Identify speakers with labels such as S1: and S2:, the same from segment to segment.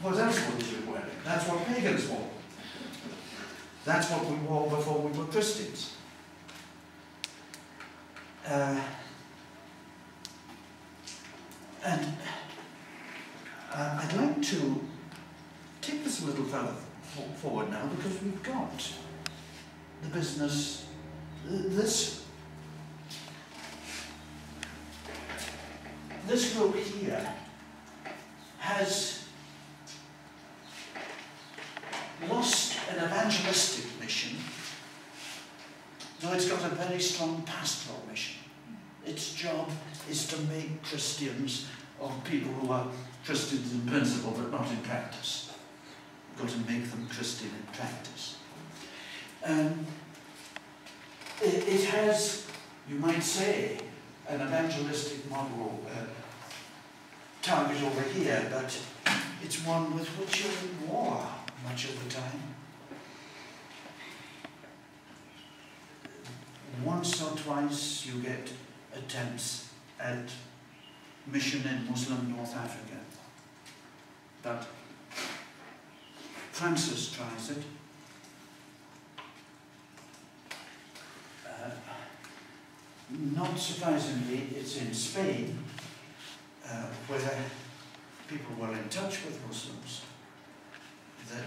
S1: What else would we be wearing? That's what pagans wore. That's what we wore before we were Christians. And I'd like to take this a little further forward now, because we've got the business, this group here has lost an evangelistic mission, though it's got a very strong pastoral mission. Its job is to make Christians of people who are Christians in principle but not in practice. We've got to make them Christian in practice. It has, you might say, an evangelistic model target over here, but it's one with which you're in war much of the time. Once or twice you get attempts at mission in Muslim North Africa, but Francis tries it. Not surprisingly, it's in Spain, where people were in touch with Muslims, that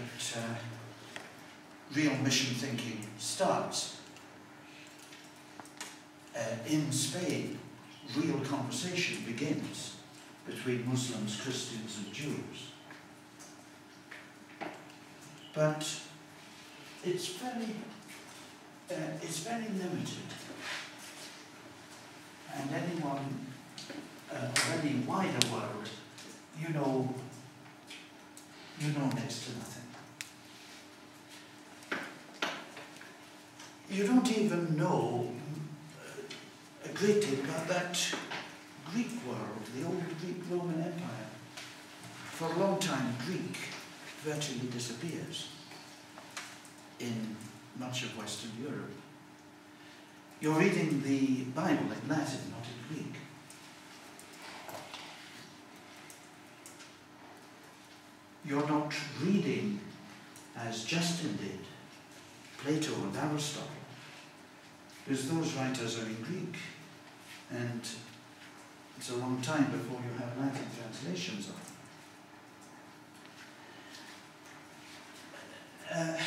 S1: real mission thinking starts. In Spain, real conversation begins between Muslims, Christians and Jews. But it's very limited. And anyone of any wider world, you know next to nothing. You don't even know a great deal about that Greek world, the old Greek Roman Empire. For a long time, Greek virtually disappears in much of Western Europe. You're reading the Bible in Latin, not in Greek. You're not reading, as Justin did, Plato and Aristotle, because those writers are in Greek, and it's a long time before you have Latin translations of them.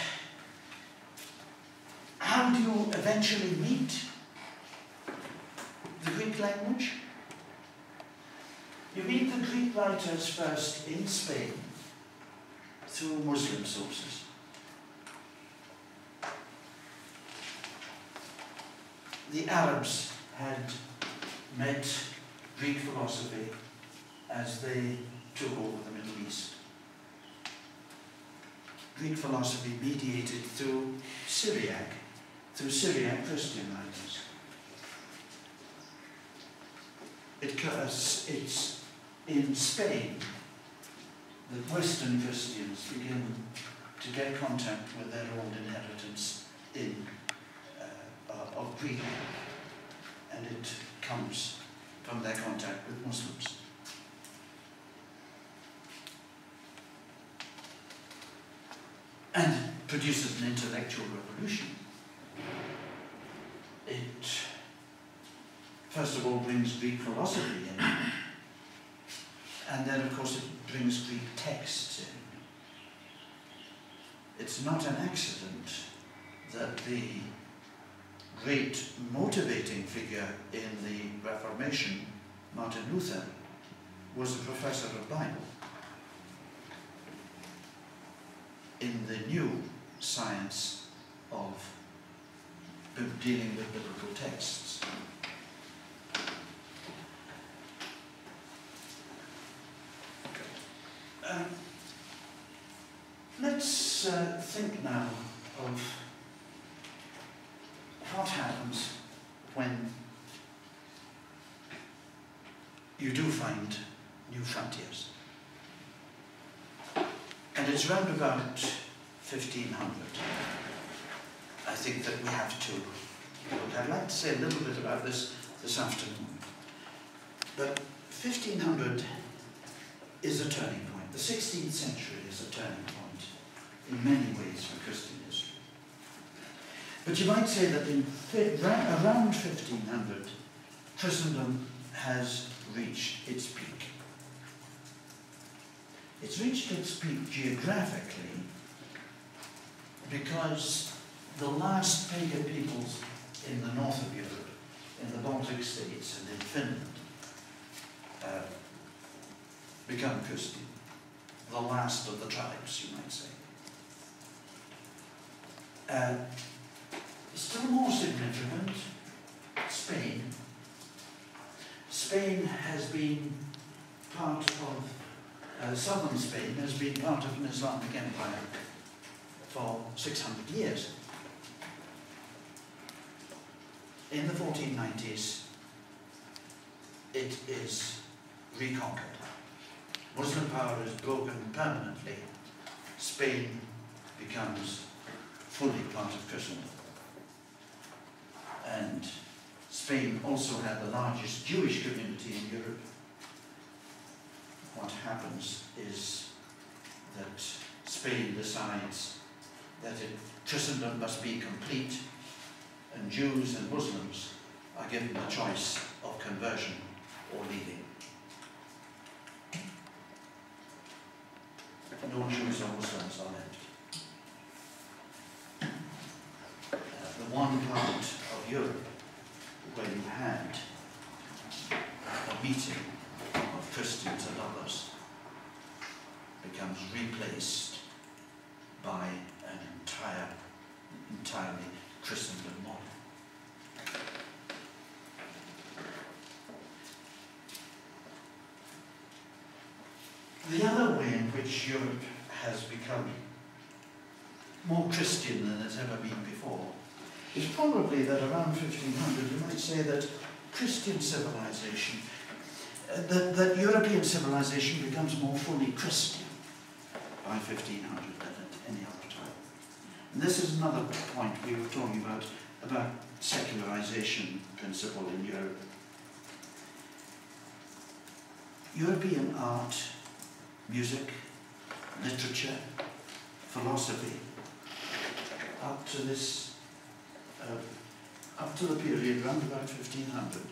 S1: How do you eventually meet the Greek language? You meet the Greek writers first in Spain through Muslim sources. The Arabs had met Greek philosophy as they took over the Middle East. Greek philosophy mediated through Syriac Christian writers. It's in Spain that Western Christians begin to get contact with their old inheritance of Greek, and it comes from their contact with Muslims. And it produces an intellectual revolution. It, first of all, brings Greek philosophy in, and then, of course, it brings Greek texts in. It's not an accident that the great motivating figure in the Reformation, Martin Luther, was a professor of Bible in the new science of dealing with biblical texts. Let's think now of what happens when you do find new frontiers. And it's round about 1500. I think that we have to look. I'd like to say a little bit about this afternoon. But 1500 is a turning point. the 16th century is a turning point in many ways for Christian history. But you might say that around 1500, Christendom has reached its peak. It's reached its peak geographically because the last pagan peoples in the north of Europe, in the Baltic states and in Finland, become Christian. The last of the tribes, you might say. Still more significant, Spain. Spain has been part of, southern Spain has been part of an Islamic empire for 600 years. In the 1490s, it is reconquered. Muslim power is broken permanently. Spain becomes fully part of Christendom. And Spain also had the largest Jewish community in Europe. What happens is that Spain decides that Christendom must be complete, and Jews and Muslims are given the choice of conversion or leaving. No Jews or Muslims are left. The one part of Europe where you had a meeting of Christians and others becomes replaced by an entirely Christendom model. The other way in which Europe has become more Christian than it's ever been before is probably that around 1500 you might say that Christian civilization, that European civilization becomes more fully Christian by 1500 than at any other time. And this is another point we were talking about secularization principle in Europe. European art, music, literature, philosophy, up to the period around about 1500,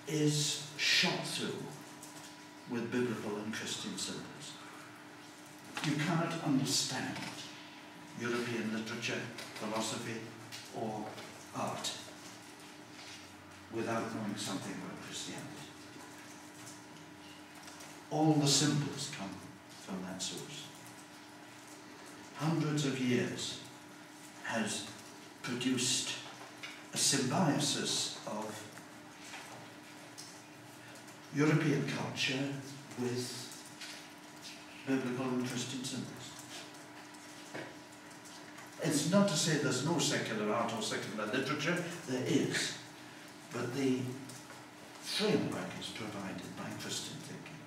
S1: is shot through with biblical and Christian symbols. You cannot understand European literature, philosophy, or art without knowing something about Christianity. All the symbols come from that source. Hundreds of years has produced a symbiosis of European culture with biblical and Christian symbols. It's not to say there's no secular art or secular literature, there is, but the framework is provided by Christian thinking.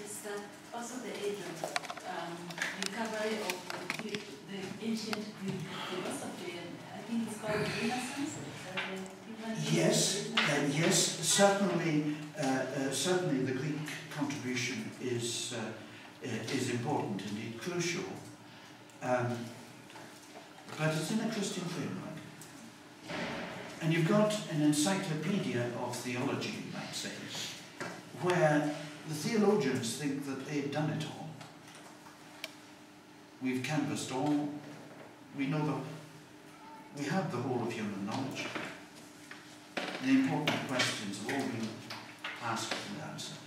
S2: Is that also the age of recovery of the ancient Greek philosophy? And I think it's called Renaissance.
S1: Yes, yes, certainly, certainly the Greek contribution is important, indeed crucial, but it's in a Christian framework. And you've got an encyclopedia of theology, you might say, where the theologians think that they've done it all. We've canvassed all, we know we have the whole of human knowledge. The important questions have all been asked and answered.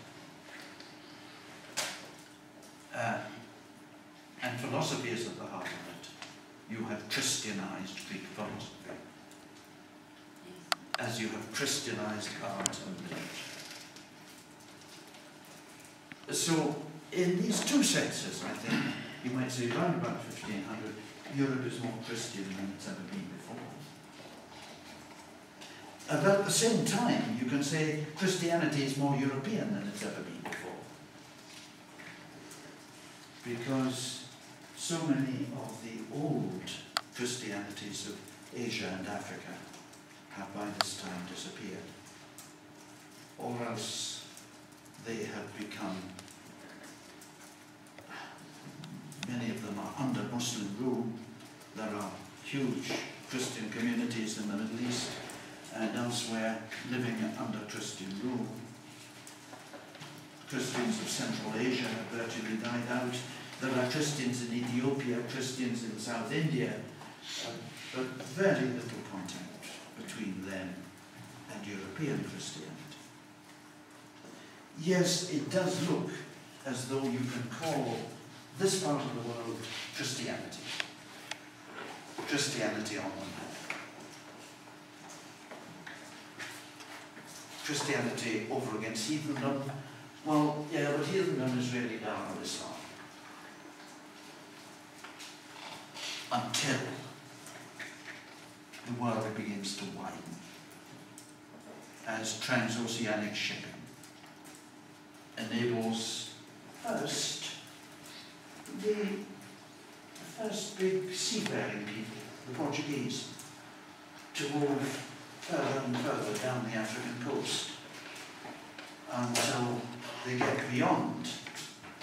S1: And philosophy is at the heart of it. You have Christianized Greek philosophy, as you have Christianized art and literature. So, in these two senses, I think, you might say around about 1500, Europe is more Christian than it's ever been before. About the same time, you can say Christianity is more European than it's ever been before. Because so many of the old Christianities of Asia and Africa have by this time disappeared. Or else they have become, many of them are under Muslim rule. There are huge Christian communities in the Middle East and elsewhere living under Christian rule. Christians of Central Asia have virtually died out. There are Christians in Ethiopia, Christians in South India, but very little contact between them and European Christianity. Yes, it does look as though you can call this part of the world Christianity. Christianity on one hand. Christianity over against heathendom. Well, yeah, but heathendom is really down on Islam. Until the world begins to widen as transoceanic shipping enables first the first big seafaring people, the Portuguese, to move further and further down the African coast until they get beyond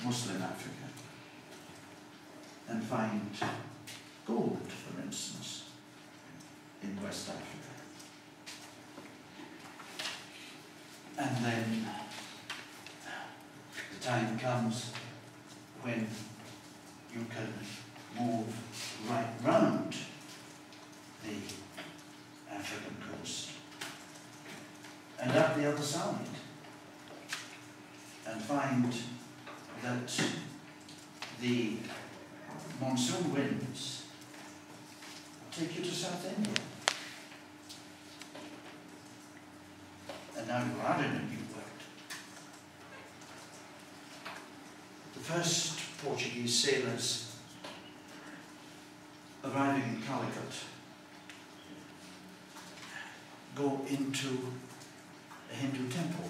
S1: Muslim Africa and find gold, for instance, in West Africa. And then the time comes when you can move right round the African coast and up the other side and find that the monsoon winds take you to South India. And now you are in a new world. The first Portuguese sailors arriving in Calicut go into a Hindu temple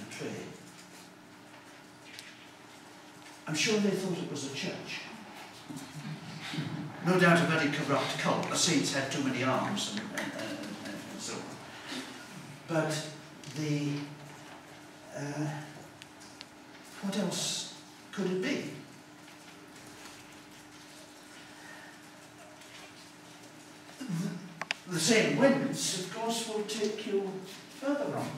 S1: and pray. I'm sure they thought it was a church. No doubt a very corrupt cult. The saints had too many arms and so on. But the, what else could it be? The same winds, of course, will take you further on.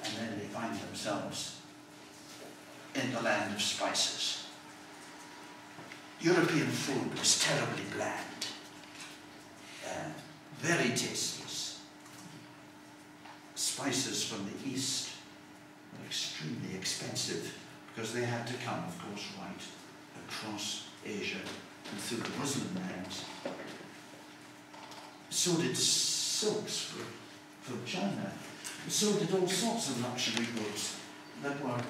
S1: And then they find themselves in the land of spices. European food was terribly bland, very tasteless. Spices from the east were extremely expensive because they had to come, of course, right across Asia and through the Muslim lands. So did silks from China. So did all sorts of luxury goods that were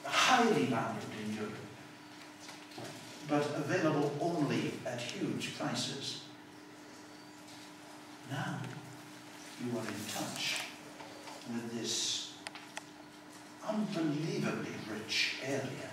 S1: highly valued in Europe, but available only at huge prices. Now you are in touch with this unbelievably rich area